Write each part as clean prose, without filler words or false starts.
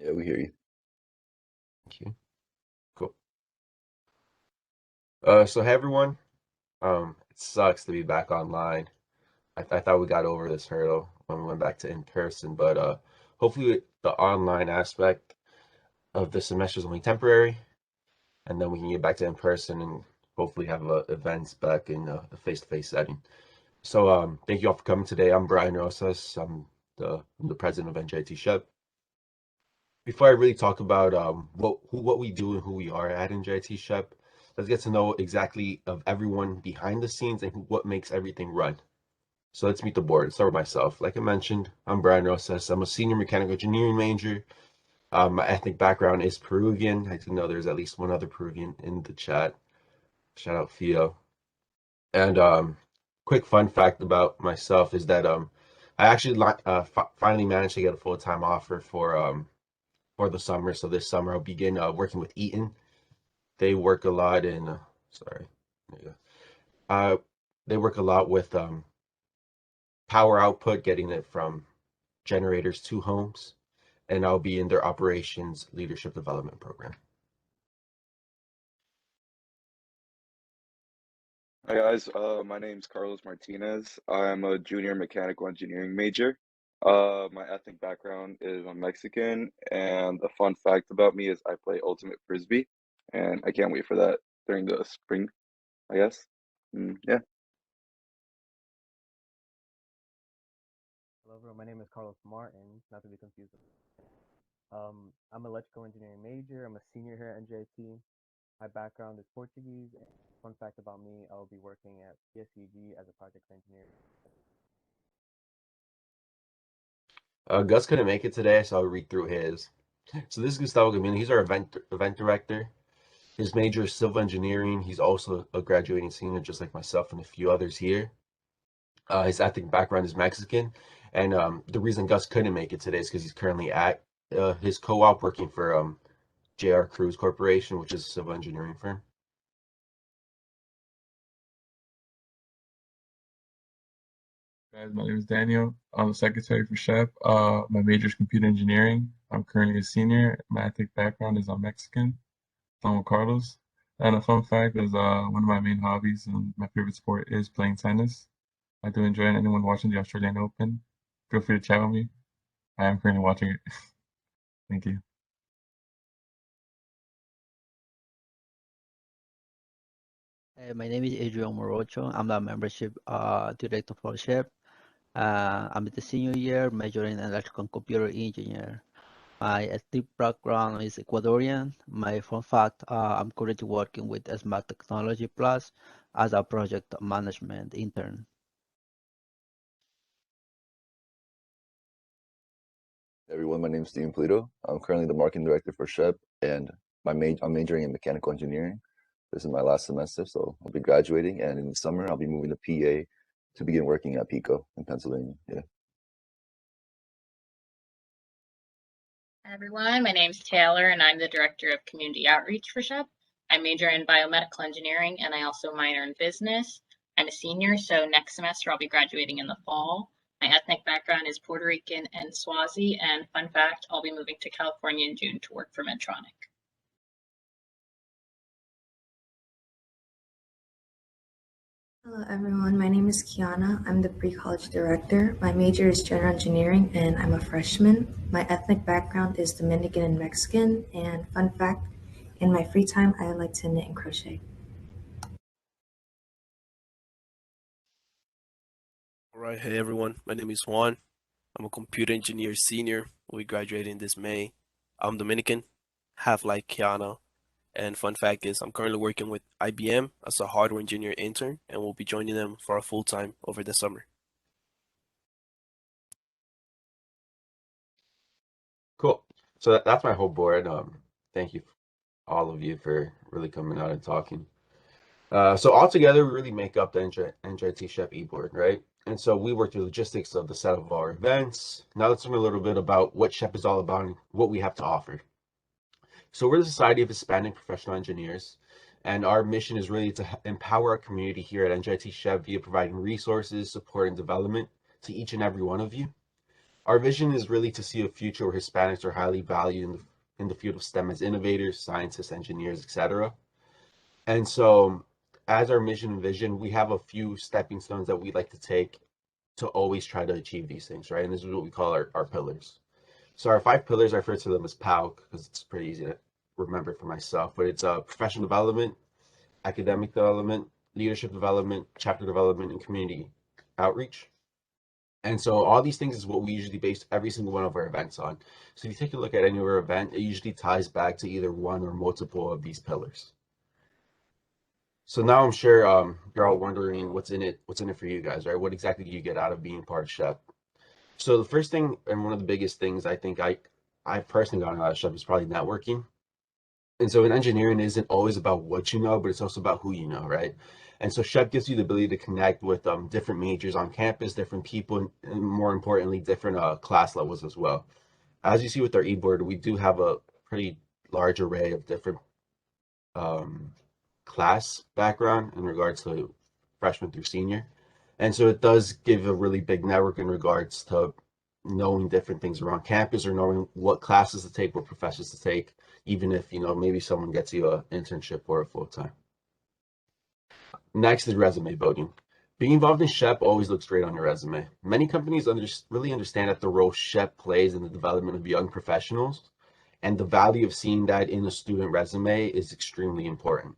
Yeah, we hear you. Thank you. Cool. So hey everyone. It sucks to be back online. I thought we got over this hurdle when we went back to in person, but hopefully the online aspect of the semester is only temporary, and then we can get back to in person and hopefully have events back in a face-to-face setting. So thank you all for coming today. I'm Brian Rosas. I'm the president of NJT SHPE. Before I really talk about what we do and who we are at NJT SHPE, let's get to know exactly of everyone behind the scenes and what makes everything run. So let's meet the board. Let's start with myself. Like I mentioned, I'm Brian Rosas. I'm a senior mechanical engineering major. My ethnic background is Peruvian. I do know there's at least one other Peruvian in the chat. Shout out Theo. And quick fun fact about myself is that I actually finally managed to get a full-time offer for the summer. So this summer I'll begin working with Eaton. They work a lot in sorry, there you go. They work a lot with power output, getting it from generators to homes, and I'll be in their operations leadership development program. Hi guys, my name's Carlos Martinez. I'm a junior mechanical engineering major. My ethnic background is I'm Mexican, and a fun fact about me is I play ultimate frisbee, and I can't wait for that during the spring, I guess. Yeah. Hello, everyone. My name is Carlos Martin, not to be confused. I'm an electrical engineering major. I'm a senior here at NJT. My background is Portuguese. And fun fact about me, I'll be working at PSEG as a project engineer. Gus couldn't make it today, so I'll read through his. So this is Gustavo Gamino. He's our event director. His major is civil engineering. He's also a graduating senior, just like myself and a few others here. His ethnic background is Mexican, and the reason Gus couldn't make it today is because he's currently at his co-op working for JR Cruz Corporation, which is a civil engineering firm. Guys, my name is Daniel. I'm the secretary for SHPE. My major is computer engineering. I'm currently a senior. My ethnic background is I'm Mexican. I'm Carlos. And a fun fact is one of my main hobbies and my favorite sport is playing tennis. I do enjoy it. Anyone watching the Australian Open, feel free to chat with me. I am currently watching it. Thank you. My name is Adrian Morocho. I'm the membership director for SHPE. I'm in the senior year, majoring in electrical and computer engineer. My ethnic background is Ecuadorian. My fun fact, I'm currently working with Smart Technology Plus as a project management intern. Everyone, my name is Steven Polito. I'm currently the marketing director for SHPE, and I'm majoring in mechanical engineering. This is my last semester, so I'll be graduating, and in the summer I'll be moving to PA to begin working at Pico in Pennsylvania. Yeah. Hi everyone, my name's Taylor and I'm the Director of Community Outreach for SHPE. I major in biomedical engineering and I also minor in business. I'm a senior, so next semester I'll be graduating in the fall. My ethnic background is Puerto Rican and Swazi, and fun fact, I'll be moving to California in June to work for Medtronic. Hello everyone, my name is Kiana. I'm the pre-college director. My major is general engineering and I'm a freshman. My ethnic background is Dominican and Mexican, and fun fact, in my free time I like to knit and crochet. All right, hey everyone, my name is Juan. I'm a computer engineer senior. We'll be graduating this May. I'm Dominican, half like Kiana. And fun fact is, I'm currently working with IBM as a hardware engineer intern, and we'll be joining them for a full time over the summer. Cool. So that's my whole board. Thank you, all of you, for really coming out and talking. So all together, we really make up the NJT SHPE board, right? And so we work through logistics of the setup of our events. Now let's learn a little bit about what SHPE is all about and what we have to offer. So we're the Society of Hispanic Professional Engineers, and our mission is really to empower our community here at NJT SHPE via providing resources, support, and development to each and every one of you. Our vision is really to see a future where Hispanics are highly valued in the field of STEM as innovators, scientists, engineers, etc. And so, as our mission and vision, we have a few stepping stones that we'd like to take to always try to achieve these things, right? And this is what we call our pillars. So our 5 pillars, I refer to them as POW because it's pretty easy to remember for myself, but it's professional development, academic development, leadership development, chapter development, and community outreach. And so all these things is what we usually base every single one of our events on. So if you take a look at any of our event, it usually ties back to either one or multiple of these pillars. So now I'm sure you're all wondering what's in it for you guys, right? What exactly do you get out of being part of SHPE? So the first thing, and one of the biggest things I think I personally got out of SHPE is probably networking. And so in engineering, it isn't always about what you know, but it's also about who you know, right? And so SHPE gives you the ability to connect with different majors on campus, different people, and more importantly, different class levels as well. As you see with our e-board, we do have a pretty large array of different class background in regards to freshman through senior. And so it does give a really big network in regards to knowing different things around campus or knowing what classes to take, what professors to take, even if, maybe someone gets you an internship or a full-time. Next is resume building. Being involved in SHPE always looks great on your resume. Many companies really understand that the role SHPE plays in the development of young professionals, and the value of seeing that in a student resume is extremely important.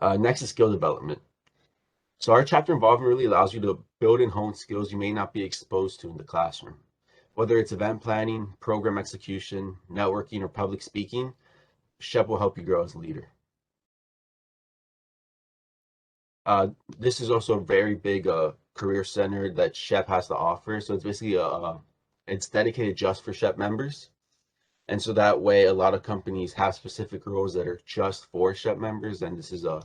Next is skill development. So our chapter involvement really allows you to build and hone skills you may not be exposed to in the classroom. Whether it's event planning, program execution, networking, or public speaking, SHPE will help you grow as a leader. This is also a very big career center that SHPE has to offer. So it's basically it's dedicated just for SHPE members. And so that way, a lot of companies have specific roles that are just for SHPE members, and this is a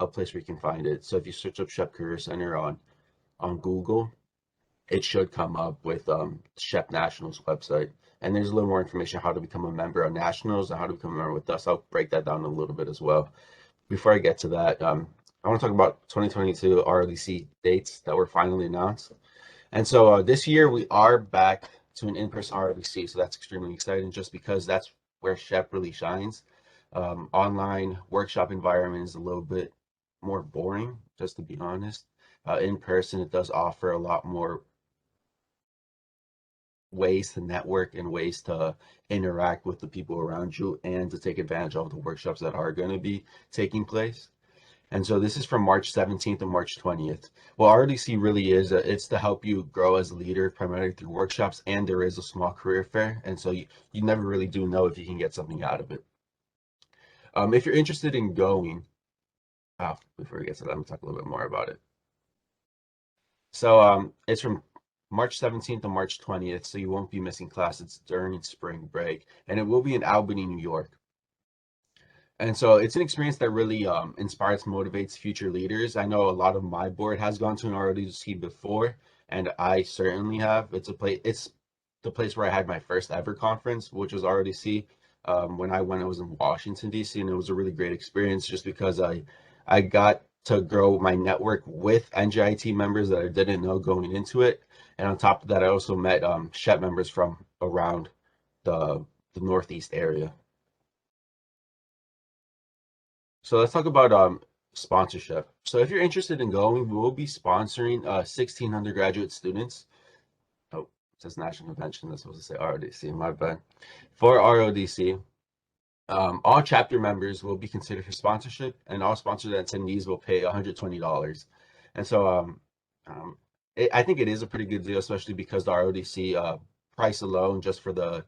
place where you can find it. So if you search up SHPE Career Center on Google, it should come up with SHPE Nationals website. And there's a little more information on how to become a member of Nationals and how to become a member with us. I'll break that down a little bit as well. Before I get to that, I want to talk about 2022 RODC dates that were finally announced. And so this year we are back to an in-person RODC, so that's extremely exciting just because that's where SHPE really shines. Online workshop environment is a little bit more boring, just to be honest. In person, it does offer a lot more ways to network and ways to interact with the people around you and to take advantage of the workshops that are going to be taking place. And so this is from March 17th and March 20th. Well, RODC really is, it's to help you grow as a leader, primarily through workshops, and there is a small career fair. And so you never really do know if you can get something out of it. If you're interested in going, before we get to that, I'm going to talk a little bit more about it. So it's from March 17th to March 20th, so you won't be missing class. It's during spring break, and it will be in Albany, New York. And so it's an experience that really inspires, motivates future leaders. I know a lot of my board has gone to an RODC before, and I certainly have. It's the place where I had my first ever conference, which was RODC. When I went, it was in Washington, D.C., and it was a really great experience just because I got to grow my network with NJIT members that I didn't know going into it. And on top of that, I also met SHPE members from around the Northeast area. So let's talk about sponsorship. So if you're interested in going, we will be sponsoring 16 undergraduate students. Oh, it says National Convention. That's supposed to say RODC, my bad. For RODC, all chapter members will be considered for sponsorship, and all sponsored attendees will pay $120. And so I think it is a pretty good deal, especially because the RODC price alone just for the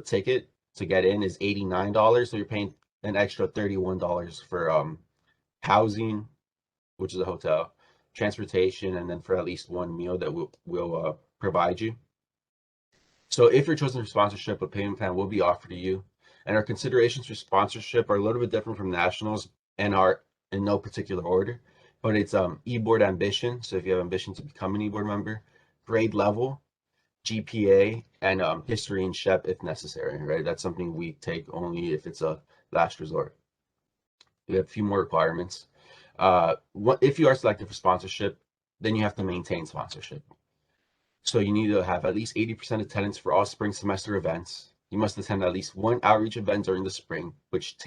ticket to get in is $89. So you're paying an extra $31 for housing, which is a hotel, transportation, and then for at least one meal that we'll provide you. So if you're chosen for sponsorship, a payment plan will be offered to you. And our considerations for sponsorship are a little bit different from nationals and are in no particular order. But it's e-board ambition. So if you have ambition to become an e-board member, grade level, GPA, and history and SHPE if necessary, right? That's something we take only if it's a last resort. We have a few more requirements. If you are selected for sponsorship, then you have to maintain sponsorship. So you need to have at least 80% attendance for all spring semester events. You must attend at least one outreach event during the spring, which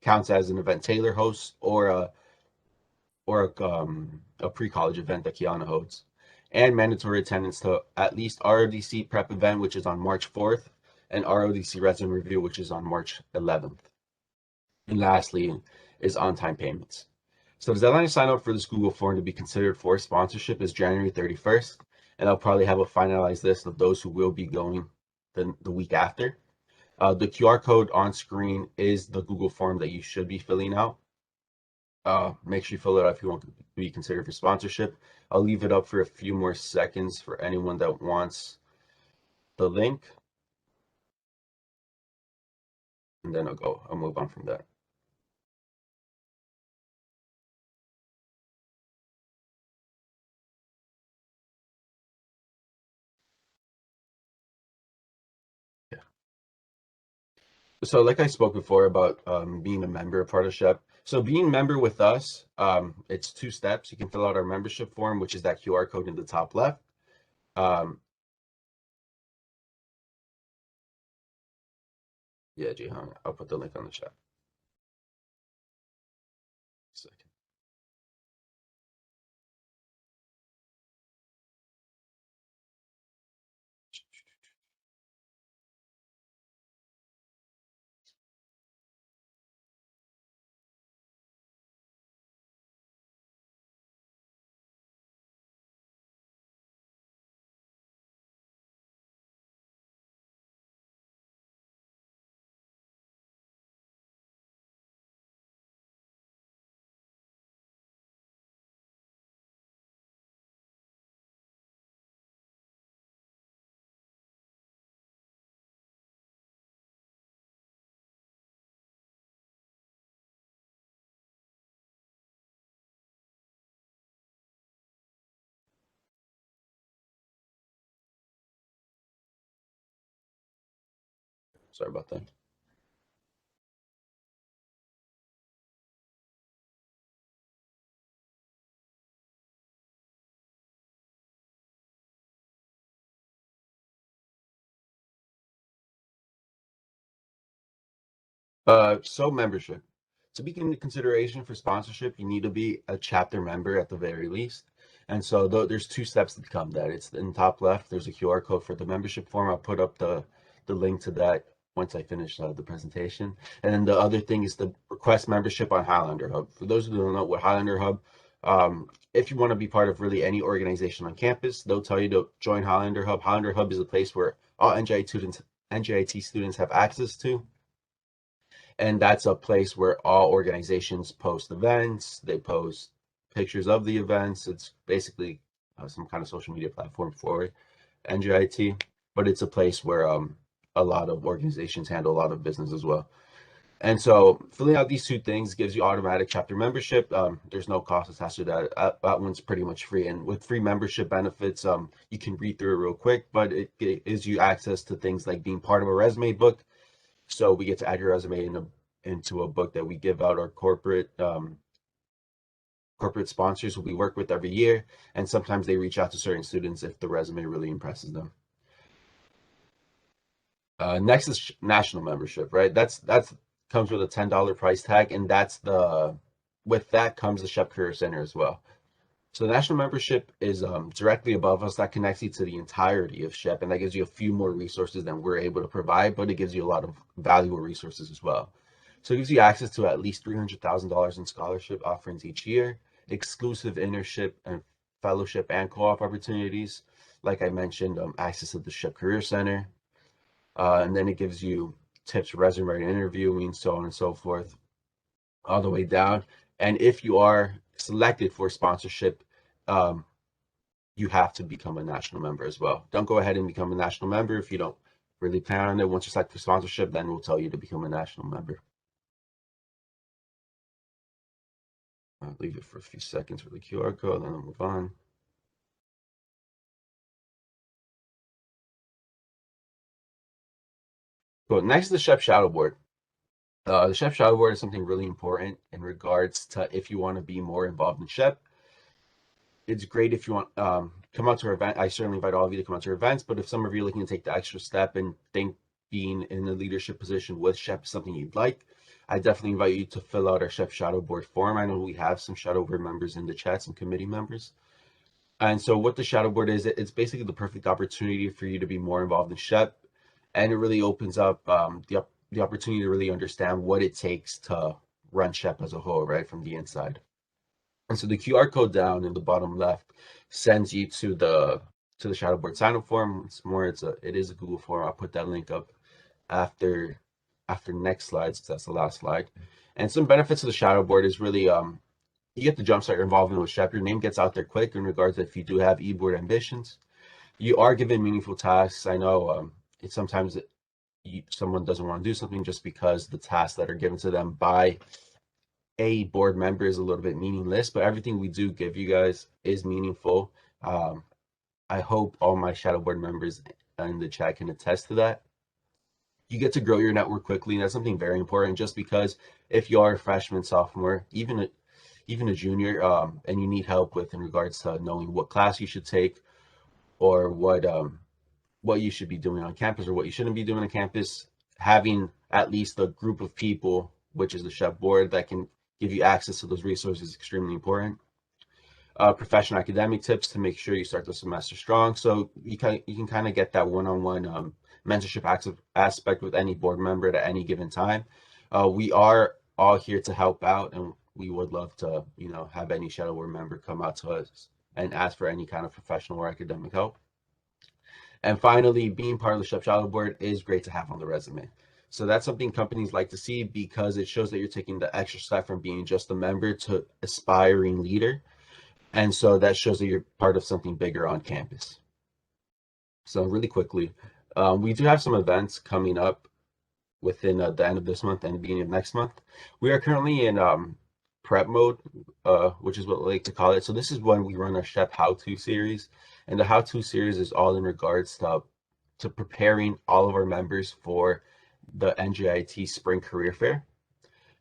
counts as an event Taylor hosts or a pre-college event that Kiana hosts, and mandatory attendance to at least RODC prep event, which is on March 4th, and RODC resume review, which is on March 11th. And lastly is on-time payments. So the deadline to sign up for this Google form to be considered for sponsorship is January 31st, and I'll probably have a finalized list of those who will be going the week after. The QR code on screen is the Google form that you should be filling out. Make sure you fill it out if you want to be considered for sponsorship. I'll leave it up for a few more seconds for anyone that wants the link. And then I'll move on from that. Yeah. So like I spoke before about being a member, a part of SHPE. So being a member with us, it's 2 steps. You can fill out our membership form, which is that QR code in the top left. Yeah, Jihan, I'll put the link on the chat. Second. Sorry about that. So membership. To be in consideration for sponsorship, you need to be a chapter member at the very least. And so there's 2 steps to become that. It's in the top left. There's a QR code for the membership form. I'll put up the link to that once I finish the presentation. And then the other thing is the request membership on Highlander Hub. For those who don't know what Highlander Hub, if you want to be part of really any organization on campus, they'll tell you to join Highlander Hub. Highlander Hub is a place where all NJIT students have access to. And that's a place where all organizations post events. They post pictures of the events. It's basically some kind of social media platform for NJIT, but it's a place where a lot of organizations handle a lot of business as well. And so filling out these 2 things gives you automatic chapter membership. There's no cost attached to that. That one's pretty much free. And with free membership benefits, you can read through it real quick, but it gives you access to things like being part of a resume book. So we get to add your resume into a book that we give out our corporate sponsors who we work with every year, and sometimes they reach out to certain students if the resume really impresses them. Next is national membership, right? That's comes with a $10 price tag, and with that comes the SHPE Career Center as well. So the national membership is directly above us. That connects you to the entirety of SHPE, and that gives you a few more resources than we're able to provide, but it gives you a lot of valuable resources as well. So it gives you access to at least $300,000 in scholarship offerings each year, exclusive internship and fellowship and co-op opportunities. Like I mentioned, access to the SHPE Career Center. And then it gives you tips for resume writing, interviewing, so on and so forth, all the way down. And if you are selected for sponsorship, you have to become a national member as well. Don't go ahead and become a national member if you don't really plan on it. Once you're selected for sponsorship, then we'll tell you to become a national member. I'll leave it for a few seconds for the QR code, then I'll move on. Cool. Next is the SHPE Shadow Board. The SHPE Shadow Board is something really important in regards to if you want to be more involved in SHPE. it's great if you want come out to our event. I certainly invite all of you to come out to our events, but if some of you are looking to take the extra step and think being in a leadership position with SHPE is something you'd like, I definitely invite you to fill out our SHPE Shadow Board form. I know we have some Shadow Board members in the chat, some committee members. And so what the Shadow Board is, it's basically the perfect opportunity for you to be more involved in SHPE, and it really opens up the opportunity to really understand what it takes to run SHPE as a whole, right, from the inside. And so the QR code down in the bottom left sends you to the Shadow Board sign up form. It is a Google form. I'll put that link up after next slides, because that's the last slide. And some benefits of the Shadow Board is really you get to jumpstart your involvement with SHPE. Your name gets out there quick in regards to if you do have e-board ambitions. You are given meaningful tasks. I know it's sometimes someone doesn't want to do something just because the tasks that are given to them by a board member is a little bit meaningless, but everything we do give you guys is meaningful. I hope all my Shadow Board members in the chat can attest to that. You get to grow your network quickly, and that's something very important, just because if you are a freshman, sophomore, even a junior, and you need help with in regards to knowing what class you should take, or what you should be doing on campus or what you shouldn't be doing on campus, having at least a group of people, which is the SHPE board, that can give you access to those resources is extremely important. Professional academic tips to make sure you start the semester strong. So you can kind of get that one-on-one mentorship aspect with any board member at any given time. We are all here to help out, and we would love to, have any Shadow Board member come out to us and ask for any kind of professional or academic help. And finally, being part of the SHPE Shadow Board is great to have on the resume. So that's something companies like to see, because it shows that you're taking the extra step from being just a member to aspiring leader. And so that shows that you're part of something bigger on campus. So really quickly, we do have some events coming up within the end of this month and the beginning of next month. We are currently in prep mode, which is what we like to call it. So this is when we run our SHPE how-to series. And the how-to series is all in regards to preparing all of our members for the NJIT Spring Career Fair.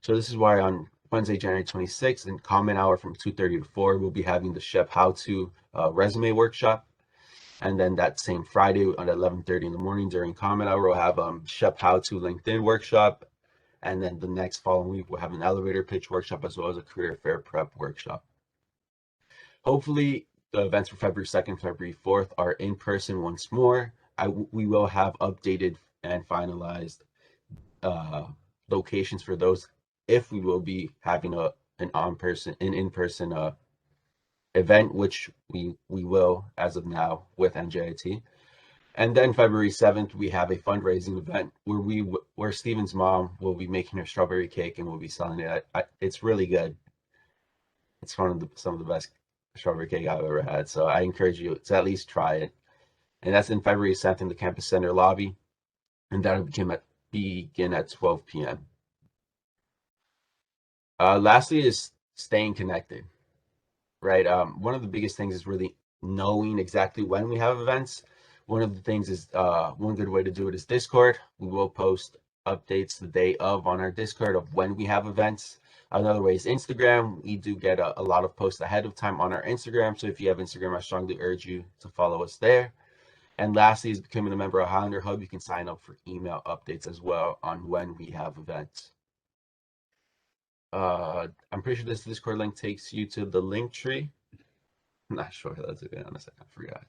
So this is why on Wednesday, January 26th, in Common Hour from 2:30 to 4, we'll be having the SHPE how-to resume workshop. And then that same Friday at 11:30 in the morning during Common Hour, we'll have SHPE how-to LinkedIn workshop. And then the next following week, we'll have an elevator pitch workshop as well as a career fair prep workshop. Hopefully, the events for February 2nd, February 4th are in person once more. We will have updated and finalized locations for those, if we will be having an in-person event, which we will as of now with NJIT. And then February 7th, we have a fundraising event where Steven's mom will be making her strawberry cake and we'll be selling it. It's really good. It's some of the best strawberry cake I've ever had. So I encourage you to at least try it. And that's in February 7th in the campus center lobby. And that'll begin at 12 p.m. Lastly is staying connected, right? One of the biggest things is really knowing exactly when we have events. One of the things is one good way to do it is Discord. We will post updates the day of on our Discord of when we have events. Another way is Instagram. We do get a lot of posts ahead of time on our Instagram. So if you have Instagram, I strongly urge you to follow us there. And lastly is becoming a member of Highlander Hub. You can sign up for email updates as well on when we have events. I'm pretty sure this Discord link takes you to the link tree. I'm not sure. Let's be honest, I forgot.